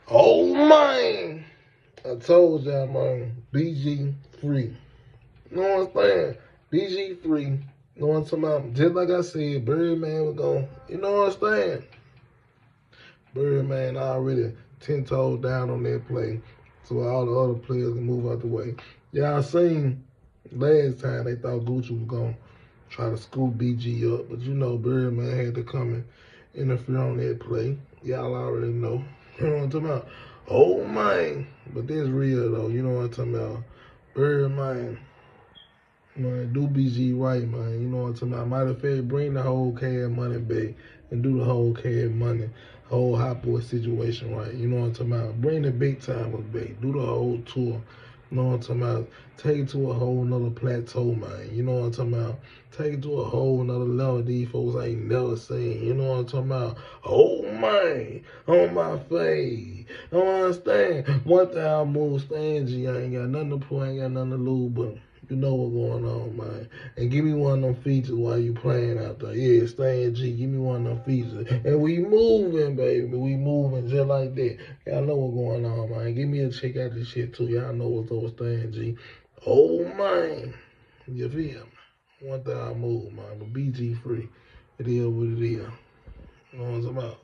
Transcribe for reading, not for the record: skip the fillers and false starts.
Oh man, I told y'all, man, BG free. You know what I'm saying? BG free. You know what I'm talking about? Just like I said, Birdman was going, you know what I'm saying? Birdman already 10 toes down on that play. So all the other players can move out the way. Y'all seen last time they thought Gucci was going to try to scoop BG up. But you know, Birdman had to come and interfere on that play. Y'all already know. You know what I'm talking about? Oh, man. But this real, though. You know what I'm talking about? Birdman. Man, do BG right, man. You know what I'm talking about? Matter of fact, bring the whole cash money back and do the whole cash money, whole hot boy situation right. You know what I'm talking about? Bring the big timers back. Do the whole tour. You know what I'm talking about? Take it to a whole nother plateau, man. You know what I'm talking about? Take it to a whole nother level these folks ain't never seen. You know what I'm talking about? Oh, man. On my face. Don't understand. One thing I move, Stan G. I ain't got nothing to play, ain't got nothing to lose, but you know what's going on, man. And give me one of them features while you playing out there. Yeah, Stan G, give me one of them features. And we moving, baby. We moving just like that. Y'all know what's going on, man. Give me a check out this shit, too. Y'all know what's up with Stan G. Oh, man. You feel me? One thing I move, man. But BG free. It is what it is. You know what I'm talking about?